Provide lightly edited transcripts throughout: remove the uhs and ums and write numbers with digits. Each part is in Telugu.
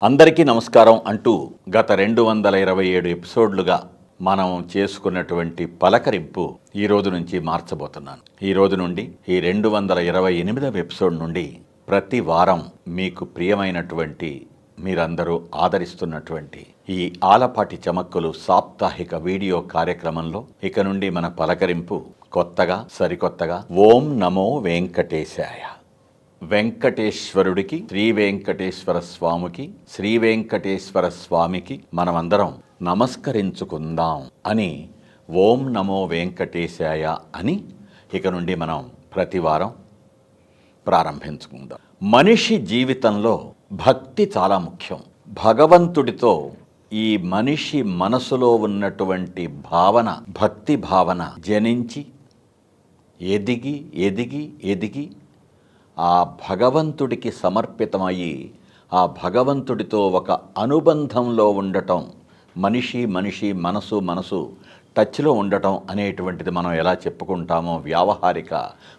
అందరికీ నమస్కారం అంటూ గత 227 ఎపిసోడ్లుగా మనం చేసుకున్నటువంటి పలకరింపు ఈ రోజు నుంచి మార్చబోతున్నాను. ఈ రోజు నుండి ఈ 228వ ఎపిసోడ్ నుండి ప్రతి వారం మీకు ప్రియమైనటువంటి మీరందరూ ఆదరిస్తున్నటువంటి ఈ ఆలపాటి చమక్కులు సాప్తాహిక వీడియో కార్యక్రమంలో ఇక నుండి మన పలకరింపు కొత్తగా సరికొత్తగా ఓం నమో వెంకటేశాయ. వెంకటేశ్వరుడికి శ్రీ వెంకటేశ్వర స్వామికి శ్రీ వెంకటేశ్వర స్వామికి మనమందరం నమస్కరించుకుందాం అని ఓం నమో వెంకటేశాయ అని ఇక నుండి మనం ప్రతివారం ప్రారంభించుకుందాం. మనిషి జీవితంలో భక్తి చాలా ముఖ్యం. భగవంతుడితో ఈ మనిషి మనసులో ఉన్నటువంటి భావన, భక్తి భావన జనించి ఎదిగి ఎదిగి ఎదిగి ఆ భగవంతుడికి సమర్పితమయ్యి ఆ భగవంతుడితో ఒక అనుబంధంలో ఉండటం, మనిషి మనసు టచ్లో ఉండటం అనేటువంటిది మనం ఎలా చెప్పుకుంటామో వ్యావహారిక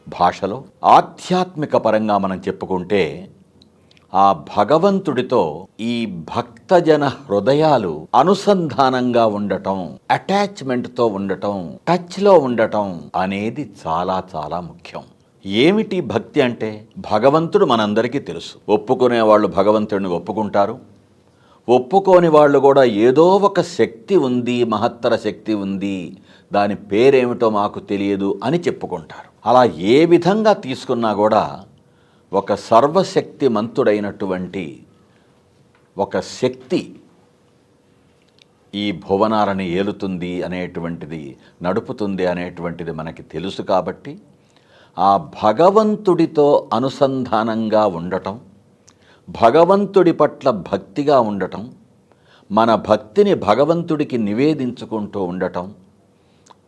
భాషలో, ఆధ్యాత్మిక పరంగా మనం చెప్పుకుంటే ఆ భగవంతుడితో ఈ భక్తజన హృదయాలు అనుసంధానంగా ఉండటం, అటాచ్మెంట్తో ఉండటం, టచ్లో ఉండటం అనేది చాలా చాలా ముఖ్యం. ఏమిటి భక్తి అంటే? భగవంతుడు మనందరికీ తెలుసు. ఒప్పుకునే వాళ్ళు భగవంతుడిని ఒప్పుకుంటారు, ఒప్పుకోని వాళ్ళు కూడా ఏదో ఒక శక్తి ఉంది, మహత్తర శక్తి ఉంది, దాని పేరేమిటో మాకు తెలియదు అని చెప్పుకుంటారు. అలా ఏ విధంగా తీసుకున్నా కూడా ఒక సర్వశక్తిమంతుడైనటువంటి ఒక శక్తి ఈ భువనాలని ఏలుతుంది అనేటువంటిది, నడుపుతుంది అనేటువంటిది మనకి తెలుసు. కాబట్టి ఆ భగవంతుడితో అనుసంధానంగా ఉండటం, భగవంతుడి పట్ల భక్తిగా ఉండటం, మన భక్తిని భగవంతుడికి నివేదించుకుంటూ ఉండటం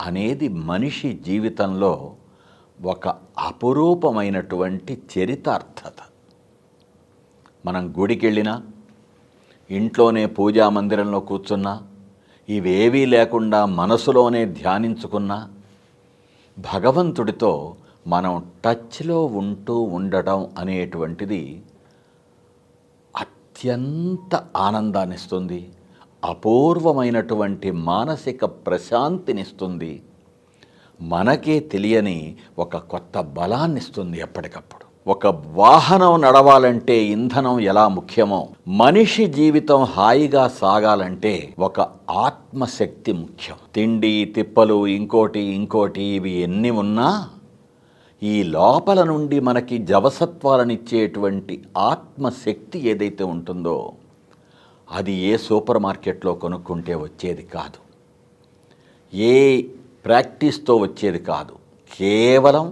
అనేది మనిషి జీవితంలో ఒక అపురూపమైనటువంటి చరితార్థత. మనం గుడికి వెళ్ళినా, ఇంట్లోనే పూజా మందిరంలో కూర్చున్నా, ఇవేవీ లేకుండా మనసులోనే ధ్యానించుకున్నా భగవంతుడితో మనం టచ్లో ఉంటూ ఉండటం అనేటువంటిది అత్యంత ఆనందాన్నిస్తుంది, అపూర్వమైనటువంటి మానసిక ప్రశాంతినిస్తుంది, మనకే తెలియని ఒక కొత్త బలాన్నిస్తుంది. ఎప్పటికప్పుడు ఒక వాహనం నడవాలంటే ఇంధనం ఎలా ముఖ్యమో, మనిషి జీవితం హాయిగా సాగాలంటే ఒక ఆత్మశక్తి ముఖ్యం. తిండి తిప్పలు ఇంకోటి ఇవి ఎన్ని ఉన్నా ఈ లోపల నుండి మనకి జవసత్వాలనిచ్చేటువంటి ఆత్మశక్తి ఏదైతే ఉంటుందో అది ఏ సూపర్ మార్కెట్లో కొనుక్కుంటే వచ్చేది కాదు, ఏ ప్రాక్టీస్తో వచ్చేది కాదు. కేవలం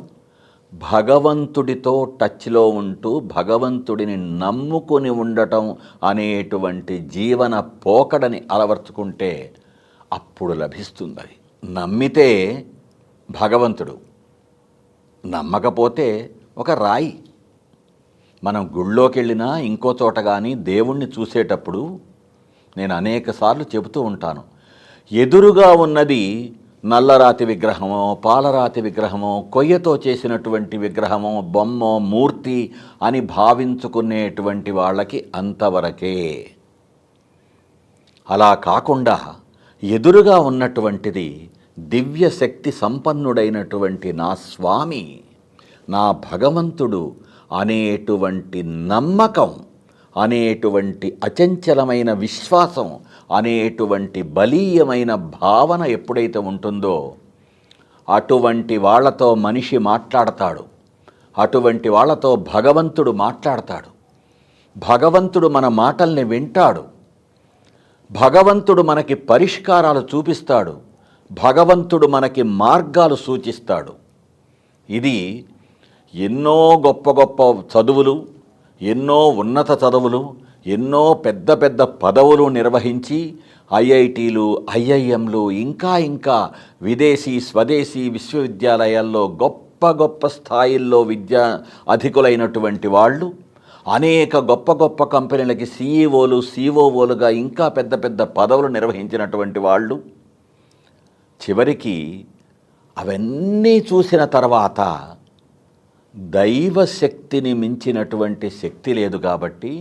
భగవంతుడితో టచ్లో ఉంటూ భగవంతుడిని నమ్ముకొని ఉండటం అనేటువంటి జీవన పోకడని అలవర్చుకుంటే అప్పుడు లభిస్తుంది. అది నమ్మితే భగవంతుడు, నమ్మకపోతే ఒక రాయి. మనం గుళ్ళోకి వెళ్ళినా ఇంకో చోట కానీ దేవుణ్ణి చూసేటప్పుడు నేను అనేకసార్లు చెబుతూ ఉంటాను, ఎదురుగా ఉన్నది నల్లరాతి విగ్రహమో, పాలరాతి విగ్రహమో, కొయ్యతో చేసినటువంటి విగ్రహమో, బొమ్మో, మూర్తి అని భావించుకునేటువంటి వాళ్ళకి అంతవరకే. అలా కాకుండా ఎదురుగా ఉన్నటువంటిది దివ్య శక్తి సంపన్నుడైనటువంటి నా స్వామి, నా భగవంతుడు అనేటువంటి నమ్మకం, అనేటువంటి అచంచలమైన విశ్వాసం, అనేటువంటి బలీయమైన భావన ఎప్పుడైతే ఉంటుందో అటువంటి వాళ్ళతో మనిషి మాట్లాడతాడు, అటువంటి వాళ్ళతో భగవంతుడు మాట్లాడతాడు. భగవంతుడు మన మాటల్ని వింటాడు, భగవంతుడు మనకి పరిష్కారాలు చూపిస్తాడు, భగవంతుడు మనకి మార్గాలు సూచిస్తాడు. ఇది ఎన్నో గొప్ప గొప్ప చదువులు, ఎన్నో ఉన్నత చదువులు, ఎన్నో పెద్ద పెద్ద పదవులు నిర్వహించి ఐఐటీలు, ఐఐఎంలు, ఇంకా విదేశీ స్వదేశీ విశ్వవిద్యాలయాల్లో గొప్ప గొప్ప స్థాయిల్లో విద్యా అధికులైనటువంటి వాళ్ళు, అనేక గొప్ప గొప్ప కంపెనీలకి సిఈఓలు, సిఓఓలుగా ఇంకా పెద్ద పెద్ద పదవులు నిర్వహించినటువంటి వాళ్ళు చివరికి అవన్నీ చూసిన తర్వాత దైవశక్తిని మించినటువంటి శక్తి లేదు కాబట్టి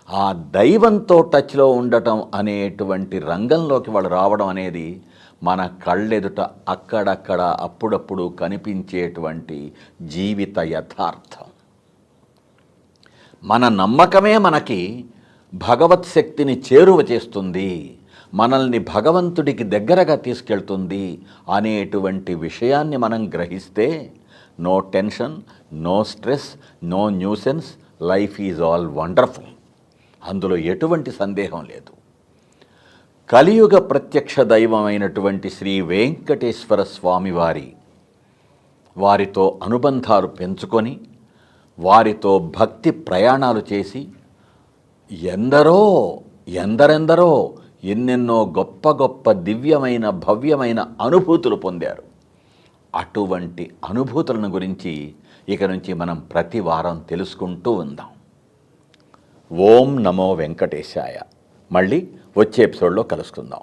ఆ దైవంతో టచ్లో ఉండటం అనేటువంటి రంగంలోకి వాళ్ళు రావడం అనేది మన కళ్ళెదుట అక్కడక్కడ అప్పుడప్పుడు కనిపించేటువంటి జీవిత యథార్థం. మన నమ్మకమే మనకి భగవత్ శక్తిని చేరువ చేస్తుంది, మనల్ని భగవంతుడికి దగ్గరగా తీసుకెళ్తుంది అనేటువంటి విషయాన్ని మనం గ్రహిస్తే no tension, no stress, no nuisance, life is all wonderful. అందులో ఎటువంటి సందేహం లేదు. కలియుగ ప్రత్యక్ష దైవమైనటువంటి శ్రీ వెంకటేశ్వర స్వామి వారితో అనుబంధాలు పెంచుకొని వారితో భక్తి ప్రయాణాలు చేసి ఎందరెందరో ఎన్నెన్నో గొప్ప గొప్ప దివ్యమైన భవ్యమైన అనుభూతులు పొందారు. అటువంటి అనుభూతులను గురించి ఇక నుంచి మనం ప్రతి వారం తెలుసుకుంటూ ఉందాం. ఓం నమో వెంకటేశాయ. మళ్ళీ వచ్చే ఎపిసోడ్లో కలుసుకుందాం.